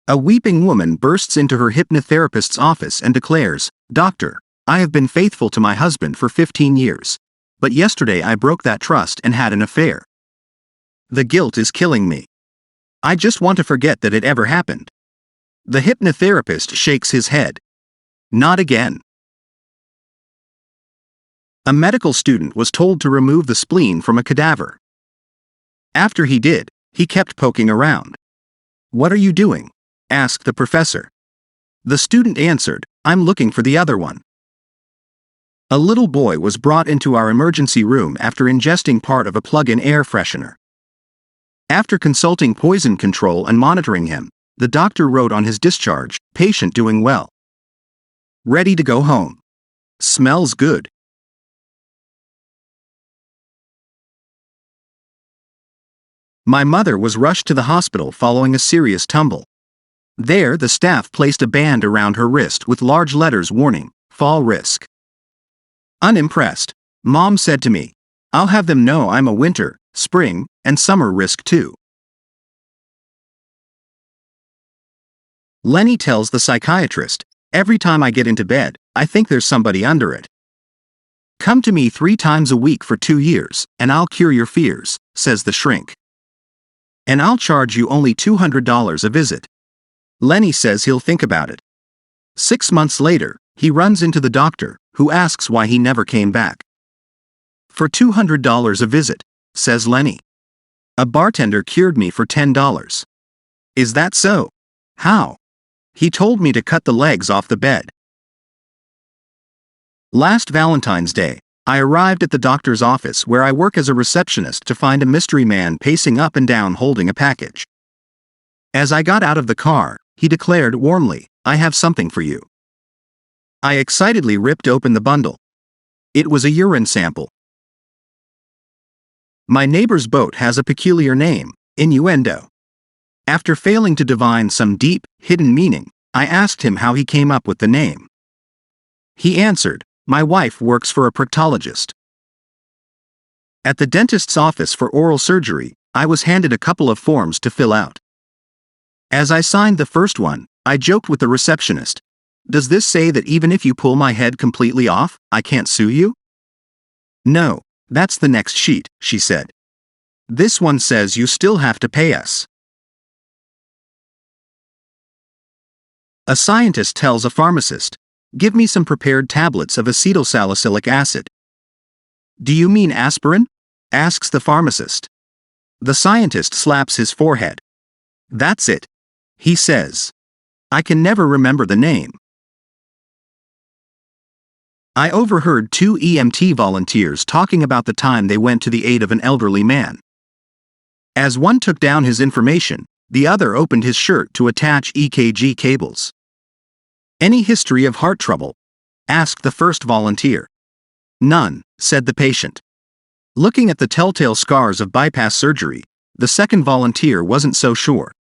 A weeping woman bursts into her hypnotherapist's office and declares, "Doctor, I have been faithful to my husband for 15 years. But yesterday I broke that trust and had an affair. The guilt is killing me. I just want to forget that it ever happened." The hypnotherapist shakes his head. Not again. A medical student was told to remove the spleen from a cadaver. After he did, he kept poking around. "What are you doing?" asked the professor. The student answered, "I'm looking for the other one." A little boy was brought into our emergency room after ingesting part of a plug-in air freshener. After consulting poison control and monitoring him, the doctor wrote on his discharge, "Patient doing well. Ready to go home. Smells good." My mother was rushed to the hospital following a serious tumble. There, the staff placed a band around her wrist with large letters warning, "Fall risk." Unimpressed, Mom said to me, "I'll have them know I'm a winter, spring, and summer risk too." Lenny tells the psychiatrist, "Every time I get into bed, I think there's somebody under it. Come to me 3 times a week for 2 years, and I'll cure your fears," says the shrink. "And I'll charge you only $200 a visit." Lenny says he'll think about it. 6 months later, he runs into the doctor, who asks why he never came back. "For $200 a visit," says Lenny. "A bartender cured me for $10. "Is that so? How?" "He told me to cut the legs off the bed." Last Valentine's Day, I arrived at the doctor's office where I work as a receptionist to find a mystery man pacing up and down holding a package. As I got out of the car, he declared warmly, "I have something for you." I excitedly ripped open the bundle. It was a urine sample. My neighbor's boat has a peculiar name, Innuendo. After failing to divine some deep, hidden meaning, I asked him how he came up with the name. He answered, "My wife works for a proctologist." At the dentist's office for oral surgery, I was handed a couple of forms to fill out. As I signed the first one, I joked with the receptionist, "Does this say that even if you pull my head completely off, I can't sue you?" "No, that's the next sheet," she said. "This one says you still have to pay us." A scientist tells a pharmacist, "Give me some prepared tablets of acetylsalicylic acid." "Do you mean aspirin?" asks the pharmacist. The scientist slaps his forehead. "That's it," he says. "I can never remember the name." I overheard 2 EMT volunteers talking about the time they went to the aid of an elderly man. As one took down his information, the other opened his shirt to attach EKG cables. "Any history of heart trouble?" asked the first volunteer. "None," said the patient. Looking at the telltale scars of bypass surgery, the second volunteer wasn't so sure.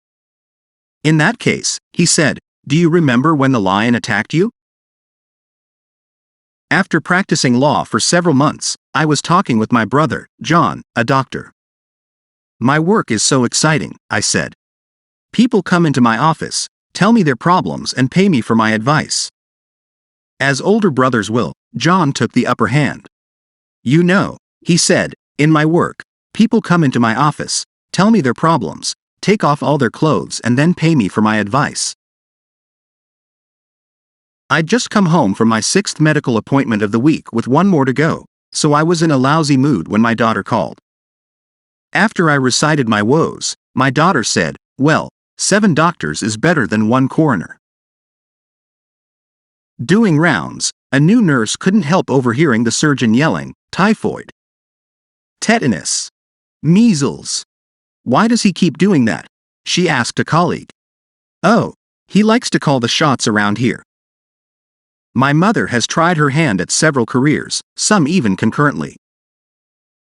"In that case," he said, "do you remember when the lion attacked you?" After practicing law for several months, I was talking with my brother, John, a doctor. "My work is so exciting," I said. "People come into my office, tell me their problems and pay me for my advice." As older brothers will, John took the upper hand. "You know," he said, "in my work, people come into my office, tell me their problems, take off all their clothes and then pay me for my advice." I'd just come home from my 6th medical appointment of the week with 1 more to go, so I was in a lousy mood when my daughter called. After I recited my woes, my daughter said, "Well, 7 doctors is better than 1 coroner." Doing rounds, a new nurse couldn't help overhearing the surgeon yelling, "Typhoid. Tetanus. Measles. Why does he keep doing that?" she asked a colleague. "Oh, he likes to call the shots around here." My mother has tried her hand at several careers, some even concurrently.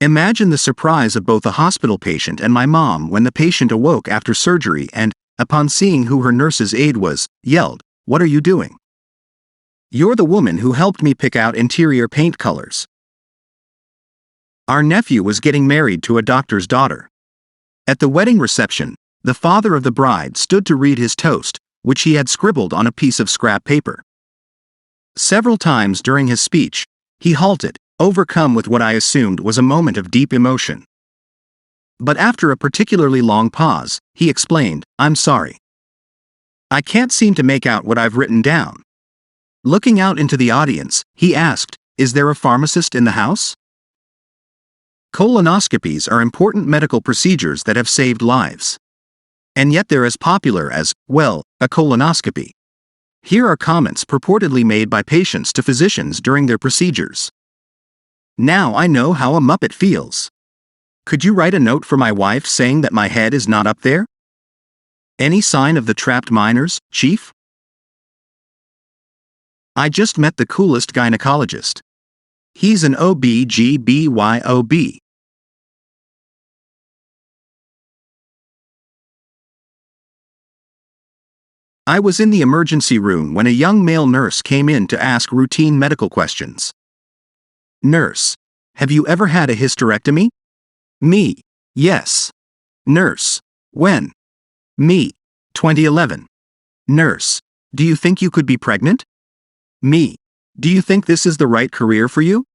Imagine the surprise of both the hospital patient and my mom when the patient awoke after surgery and, upon seeing who her nurse's aide was, yelled, "What are you doing? You're the woman who helped me pick out interior paint colors." Our nephew was getting married to a doctor's daughter. At the wedding reception, the father of the bride stood to read his toast, which he had scribbled on a piece of scrap paper. Several times during his speech, he halted, overcome with what I assumed was a moment of deep emotion. But after a particularly long pause, he explained, "I'm sorry. I can't seem to make out what I've written down." Looking out into the audience, he asked, "Is there a pharmacist in the house?" Colonoscopies are important medical procedures that have saved lives. And yet they're as popular as, well, a colonoscopy. Here are comments purportedly made by patients to physicians during their procedures. "Now I know how a Muppet feels. Could you write a note for my wife saying that my head is not up there? Any sign of the trapped miners, Chief? I just met the coolest gynecologist. He's an OBGYOB. I was in the emergency room when a young male nurse came in to ask routine medical questions. Nurse: Have you ever had a hysterectomy? Me: Yes. Nurse: When? Me: 2011. Nurse: Do you think you could be pregnant? Me: Do you think this is the right career for you?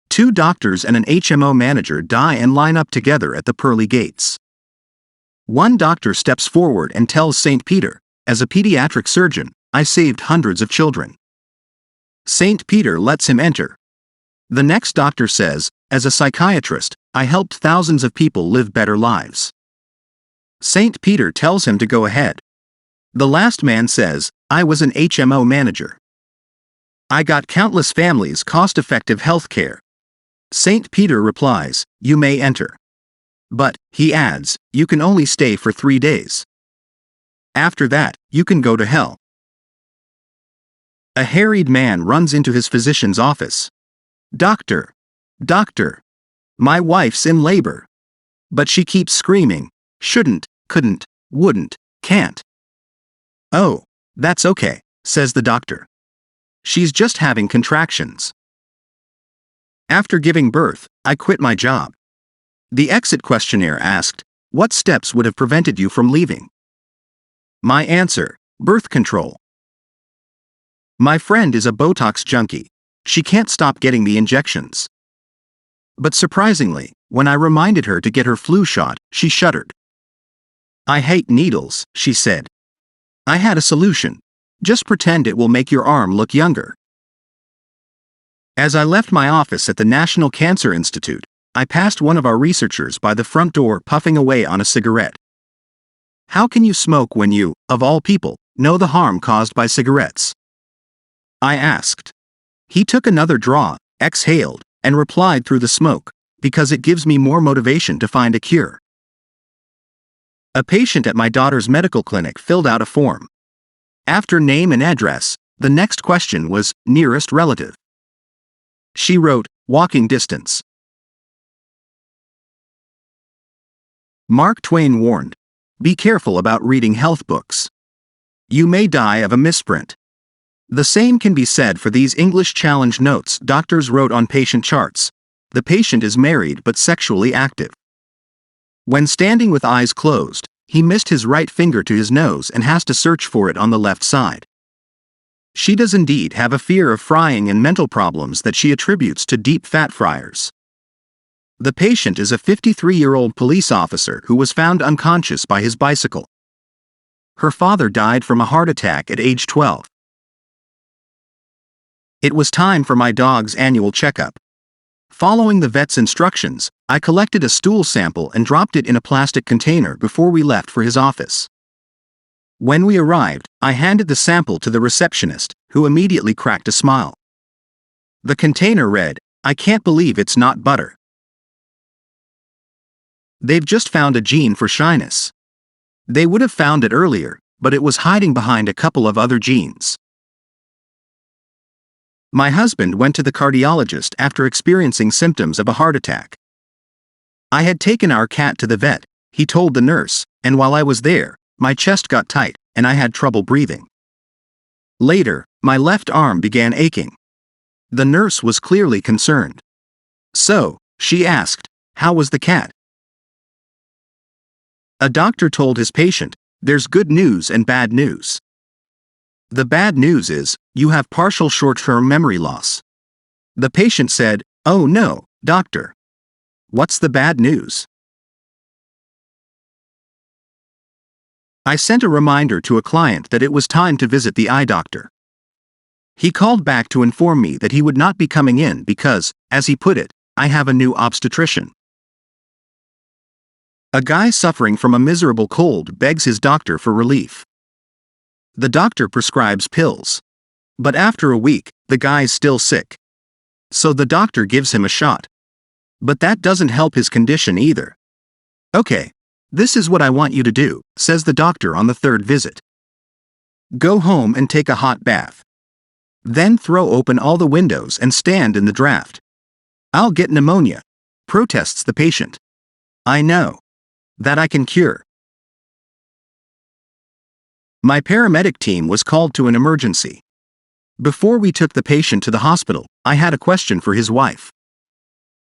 Two doctors and an HMO manager die and line up together at the pearly gates. One doctor steps forward and tells St. Peter, "As a pediatric surgeon, I saved hundreds of children." St. Peter lets him enter. The next doctor says, "As a psychiatrist, I helped thousands of people live better lives." St. Peter tells him to go ahead. The last man says, "I was an HMO manager. I got countless families cost-effective health care." St. Peter replies, "You may enter. But," he adds, "you can only stay for 3 days. After that, you can go to hell." A harried man runs into his physician's office. "Doctor! Doctor! My wife's in labor. But she keeps screaming, shouldn't, couldn't, wouldn't, can't." "Oh, that's okay," says the doctor. "She's just having contractions." After giving birth, I quit my job. The exit questionnaire asked, "What steps would have prevented you from leaving?" My answer: birth control. My friend is a Botox junkie. She can't stop getting the injections. But surprisingly, when I reminded her to get her flu shot, she shuddered. "I hate needles," she said. I had a solution. Just pretend it will make your arm look younger. As I left my office at the National Cancer Institute, I passed one of our researchers by the front door puffing away on a cigarette. "How can you smoke when you, of all people, know the harm caused by cigarettes?" I asked. He took another draw, exhaled, and replied through the smoke, "Because it gives me more motivation to find a cure." A patient at my daughter's medical clinic filled out a form. After name and address, the next question was, nearest relative. She wrote, "Walking distance." Mark Twain warned, "Be careful about reading health books. You may die of a misprint." The same can be said for these English challenge notes doctors wrote on patient charts. The patient is married but sexually active. When standing with eyes closed, he missed his right finger to his nose and has to search for it on the left side. She does indeed have a fear of frying and mental problems that she attributes to deep fat fryers. The patient is a 53-year-old police officer who was found unconscious by his bicycle. Her father died from a heart attack at age 12. It was time for my dog's annual checkup. Following the vet's instructions, I collected a stool sample and dropped it in a plastic container before we left for his office. When we arrived, I handed the sample to the receptionist, who immediately cracked a smile. The container read, "I can't believe it's not butter. They've just found a gene for shyness. They would have found it earlier, but it was hiding behind a couple of other genes." My husband went to the cardiologist after experiencing symptoms of a heart attack. I had taken our cat to the vet, he told the nurse, and while I was there, my chest got tight, and I had trouble breathing. Later, my left arm began aching. The nurse was clearly concerned. "So," she asked, "how was the cat?" A doctor told his patient, There's good news and bad news. The bad news is, you have partial short-term memory loss. The patient said, "Oh no, doctor. What's the bad news?" I sent a reminder to a client that it was time to visit the eye doctor. He called back to inform me that he would not be coming in because, as he put it, I have a new obstetrician. A guy suffering from a miserable cold begs his doctor for relief. The doctor prescribes pills. But after a week, the guy's still sick. So the doctor gives him a shot. But that doesn't help his condition either. "Okay, this is what I want you to do," says the doctor on the third visit. "Go home and take a hot bath. Then throw open all the windows and stand in the draft." "I'll get pneumonia," protests the patient. "I know. That I can cure." My paramedic team was called to an emergency. Before we took the patient to the hospital, I had a question for his wife.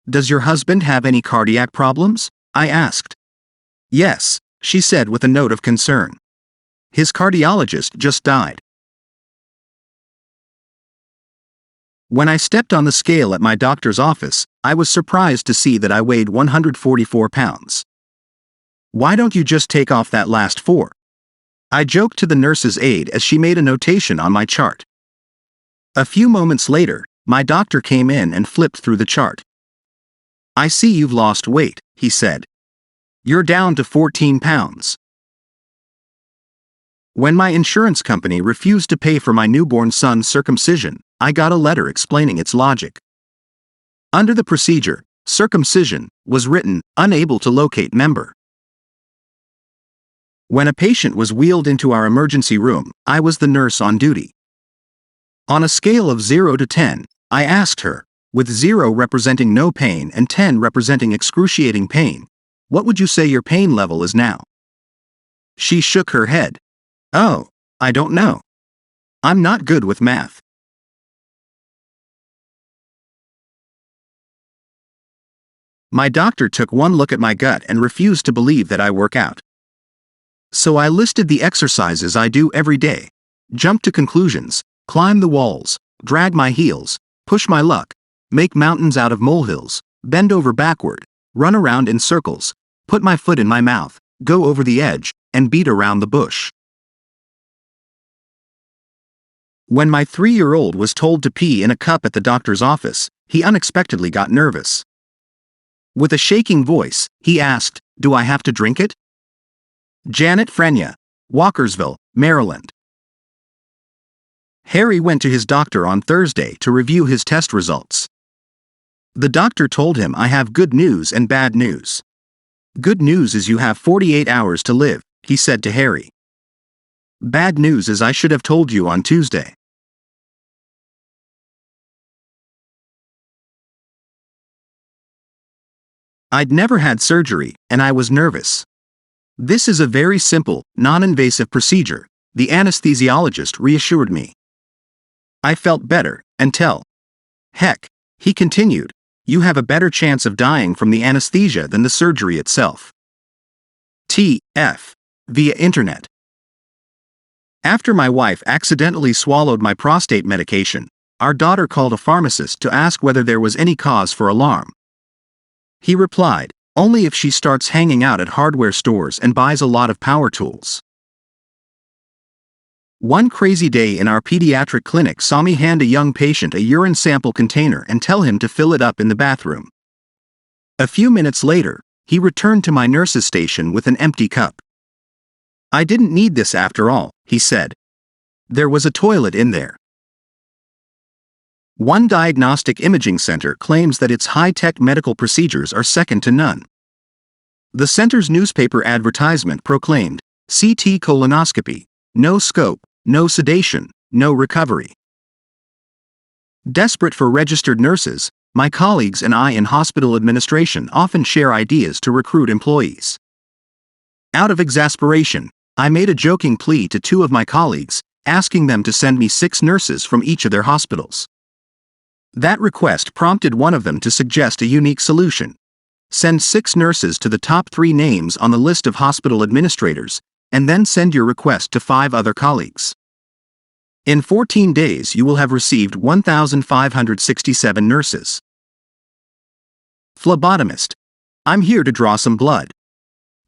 "Does your husband have any cardiac problems?" I asked. "Yes," she said with a note of concern. "His cardiologist just died." When I stepped on the scale at my doctor's office, I was surprised to see that I weighed 144 pounds. "Why don't you just take off that last 4? I joked to the nurse's aide as she made a notation on my chart. A few moments later, my doctor came in and flipped through the chart. "I see you've lost weight," he said. "You're down to 14 pounds. When my insurance company refused to pay for my newborn son's circumcision, I got a letter explaining its logic. Under the procedure, circumcision was written, "unable to locate member." When a patient was wheeled into our emergency room, I was the nurse on duty. On a scale of 0 to 10, I asked her, with 0 representing no pain and 10 representing excruciating pain, "What would you say your pain level is now?" She shook her head. "Oh, I don't know. I'm not good with math." My doctor took one look at my gut and refused to believe that I work out. So I listed the exercises I do every day: jump to conclusions, climb the walls, drag my heels, push my luck, make mountains out of molehills, bend over backward, run around in circles, put my foot in my mouth, go over the edge, and beat around the bush. When my 3-year-old was told to pee in a cup at the doctor's office, he unexpectedly got nervous. With a shaking voice, he asked, "Do I have to drink it?" Janet Frenya, Walkersville, Maryland. Harry went to his doctor on Thursday to review his test results. The doctor told him, "I have good news and bad news. Good news is you have 48 hours to live," he said to Harry. "Bad news is I should have told you on Tuesday." I'd never had surgery, and I was nervous. "This is a very simple, non-invasive procedure," the anesthesiologist reassured me. I felt better, until. "Heck," he continued, "you have a better chance of dying from the anesthesia than the surgery itself." T.F. Via internet. After my wife accidentally swallowed my prostate medication, our daughter called a pharmacist to ask whether there was any cause for alarm. He replied, "Only if she starts hanging out at hardware stores and buys a lot of power tools." One crazy day in our pediatric clinic saw me hand a young patient a urine sample container and tell him to fill it up in the bathroom. A few minutes later, he returned to my nurse's station with an empty cup. "I didn't need this after all," he said. "There was a toilet in there." One diagnostic imaging center claims that its high-tech medical procedures are second to none. The center's newspaper advertisement proclaimed, "CT colonoscopy, no scope, no sedation, no recovery." Desperate for registered nurses, my colleagues and I in hospital administration often share ideas to recruit employees. Out of exasperation, I made a joking plea to 2 of my colleagues, asking them to send me 6 nurses from each of their hospitals. That request prompted one of them to suggest a unique solution: send 6 nurses to the top 3 names on the list of hospital administrators, and then send your request to 5 other colleagues. In 14 days you will have received 1,567 nurses. Phlebotomist. I'm here to draw some blood.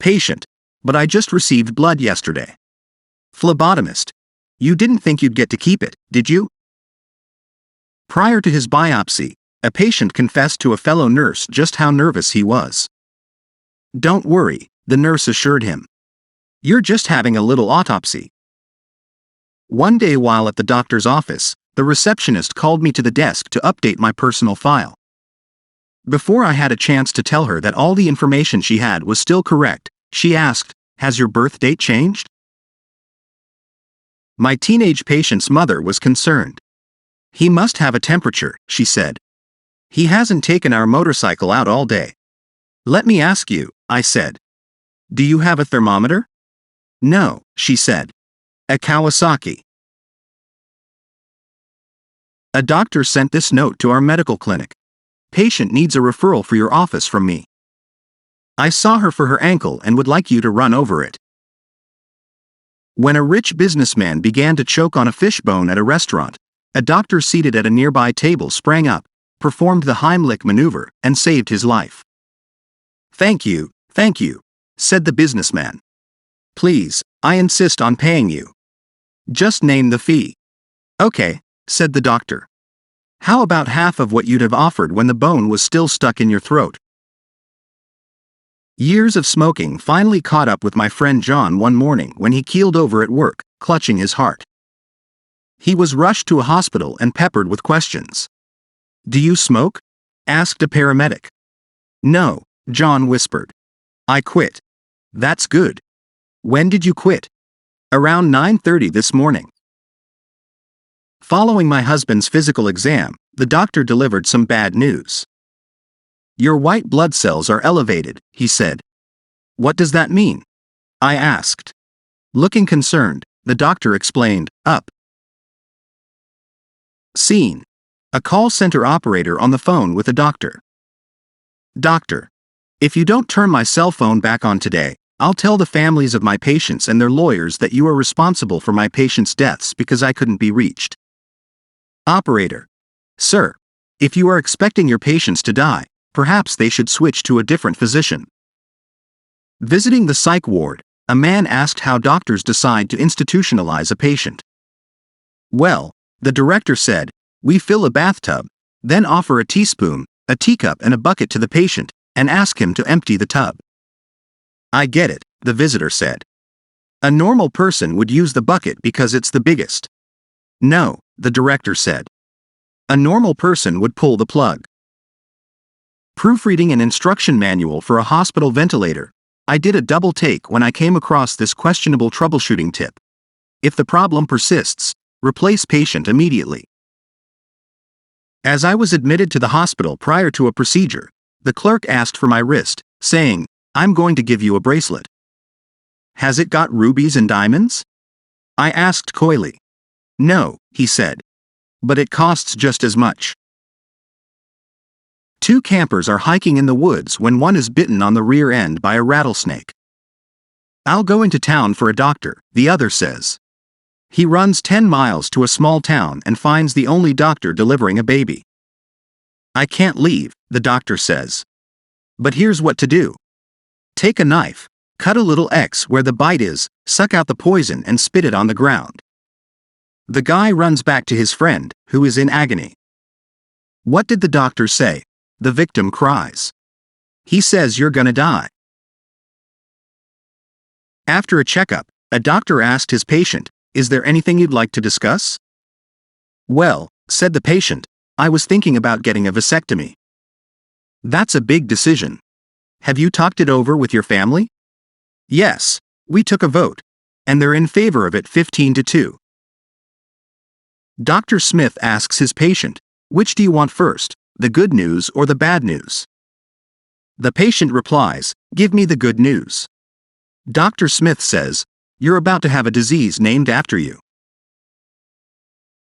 Patient. But I just received blood yesterday. Phlebotomist. You didn't think you'd get to keep it, did you? Prior to his biopsy, a patient confessed to a fellow nurse just how nervous he was. Don't worry, the nurse assured him. You're just having a little autopsy. One day while at the doctor's office, the receptionist called me to the desk to update my personal file. Before I had a chance to tell her that all the information she had was still correct, she asked, "Has your birth date changed?" My teenage patient's mother was concerned. He must have a temperature, she said. He hasn't taken our motorcycle out all day. Let me ask you, I said. Do you have a thermometer? No, she said. A Kawasaki. A doctor sent this note to our medical clinic. Patient needs a referral for your office from me. I saw her for her ankle and would like you to run over it. When a rich businessman began to choke on a fishbone at a restaurant, a doctor seated at a nearby table sprang up, performed the Heimlich maneuver, and saved his life. Thank you, said the businessman. Please, I insist on paying you. Just name the fee. Okay, said the doctor. How about half of what you'd have offered when the bone was still stuck in your throat? Years of smoking finally caught up with my friend John one morning when he keeled over at work, clutching his heart. He was rushed to a hospital and peppered with questions. Do you smoke? Asked a paramedic. No, John whispered. I quit. That's good. When did you quit? Around 9:30 this morning. Following my husband's physical exam, the doctor delivered some bad news. Your white blood cells are elevated, he said. What does that mean? I asked. Looking concerned, the doctor explained, up. Scene. A call center operator on the phone with a doctor. Doctor. If you don't turn my cell phone back on today, I'll tell the families of my patients and their lawyers that you are responsible for my patients' deaths because I couldn't be reached. Operator. Sir. If you are expecting your patients to die, perhaps they should switch to a different physician. Visiting the psych ward, a man asked how doctors decide to institutionalize a patient. Well, the director said, we fill a bathtub, then offer a teaspoon, a teacup and a bucket to the patient, and ask him to empty the tub. I get it, the visitor said. A normal person would use the bucket because it's the biggest. No, the director said. A normal person would pull the plug. Proofreading an instruction manual for a hospital ventilator, I did a double take when I came across this questionable troubleshooting tip. If the problem persists, replace patient immediately. As I was admitted to the hospital prior to a procedure, the clerk asked for my wrist, saying, I'm going to give you a bracelet. Has it got rubies and diamonds? I asked coyly. No, he said. But it costs just as much. Two campers are hiking in the woods when one is bitten on the rear end by a rattlesnake. I'll go into town for a doctor, the other says. He runs 10 miles to a small town and finds the only doctor delivering a baby. I can't leave, the doctor says. But here's what to do. Take a knife, cut a little X where the bite is, suck out the poison and spit it on the ground. The guy runs back to his friend, who is in agony. What did the doctor say? The victim cries. He says you're gonna die. After a checkup, a doctor asked his patient, is there anything you'd like to discuss? Well, said the patient, I was thinking about getting a vasectomy. That's a big decision. Have you talked it over with your family? Yes, we took a vote, and they're in favor of it 15-2. Dr. Smith asks his patient, which do you want first, the good news or the bad news? The patient replies, give me the good news. Dr. Smith says, you're about to have a disease named after you.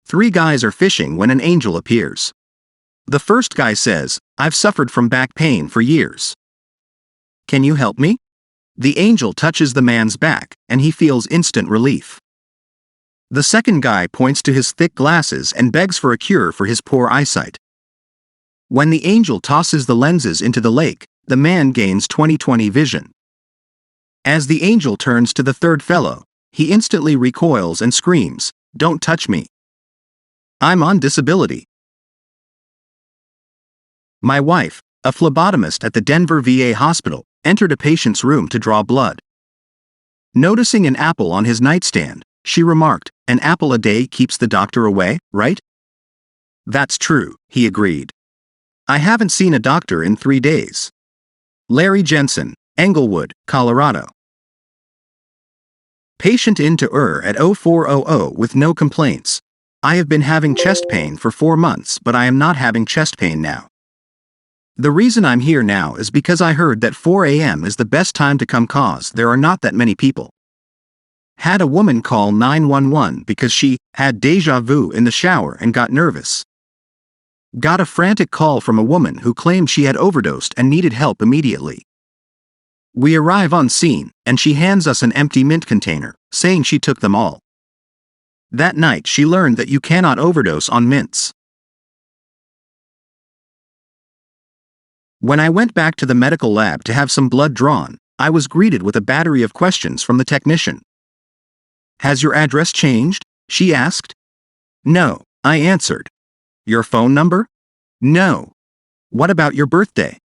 3 guys are fishing when an angel appears. The first guy says, I've suffered from back pain for years. Can you help me? The angel touches the man's back, and he feels instant relief. The second guy points to his thick glasses and begs for a cure for his poor eyesight. When the angel tosses the lenses into the lake, the man gains 20/20 vision. As the angel turns to the third fellow, he instantly recoils and screams, "Don't touch me. I'm on disability." My wife, a phlebotomist at the Denver VA hospital, entered a patient's room to draw blood. Noticing an apple on his nightstand, she remarked, "An apple a day keeps the doctor away, right?" "That's true," he agreed. "I haven't seen a doctor in 3 days." Larry Jensen, Englewood, Colorado. Patient in to at 0400 with no complaints. "I have been having chest pain for 4 months, but I am not having chest pain now. The reason I'm here now is because I heard that 4 a.m. is the best time to come cause there are not that many people. Had a woman call 911 because she had deja vu in the shower and got nervous. Got a frantic call from a woman who claimed she had overdosed and needed help immediately. We arrive on scene, and she hands us an empty mint container, saying she took them all. That night she learned that you cannot overdose on mints. When I went back to the medical lab to have some blood drawn, I was greeted with a battery of questions from the technician. "Has your address changed?" she asked. "No," I answered. "Your phone number?" "No." "What about your birthday?"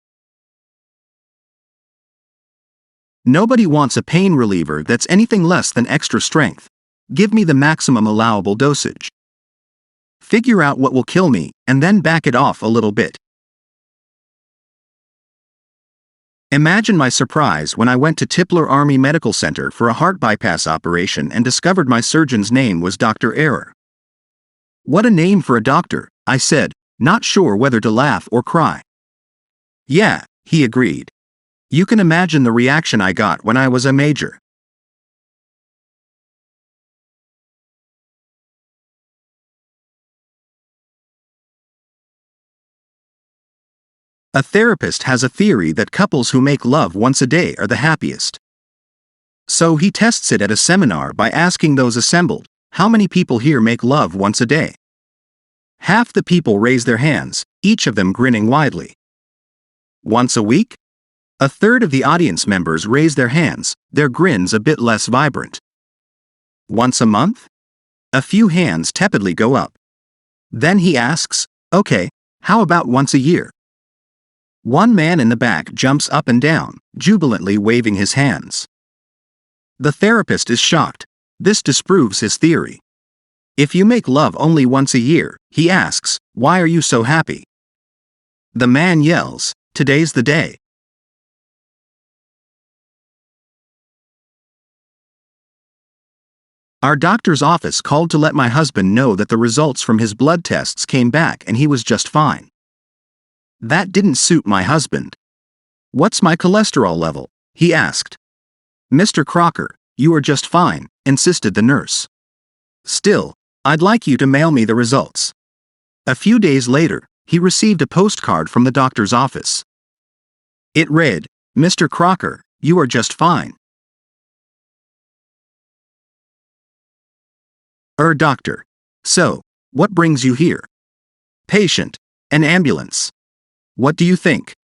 Nobody wants a pain reliever that's anything less than extra strength. Give me the maximum allowable dosage. Figure out what will kill me, and then back it off a little bit. Imagine my surprise when I went to Tipler Army Medical Center for a heart bypass operation and discovered my surgeon's name was Dr. Error. "What a name for a doctor," I said, not sure whether to laugh or cry. "Yeah," he agreed. You can imagine the reaction I got when I was a major. A therapist has a theory that couples who make love once a day are the happiest. So he tests it at a seminar by asking those assembled, "How many people here make love once a day?" Half the people raise their hands, each of them grinning widely. "Once a week?" A third of the audience members raise their hands, their grins a bit less vibrant. "Once a month?" A few hands tepidly go up. Then he asks, "Okay, how about once a year?" One man in the back jumps up and down, jubilantly waving his hands. The therapist is shocked. This disproves his theory. If you make love only once a year, he asks, "Why are you so happy?" The man yells, "Today's the day." Our doctor's office called to let my husband know that the results from his blood tests came back and he was just fine. That didn't suit my husband. "What's my cholesterol level?" he asked. "Mr. Crocker, you are just fine," insisted the nurse. "Still, I'd like you to mail me the results." A few days later, he received a postcard from the doctor's office. It read, "Mr. Crocker, you are just fine." Doctor. So, what brings you here? Patient. An ambulance. What do you think?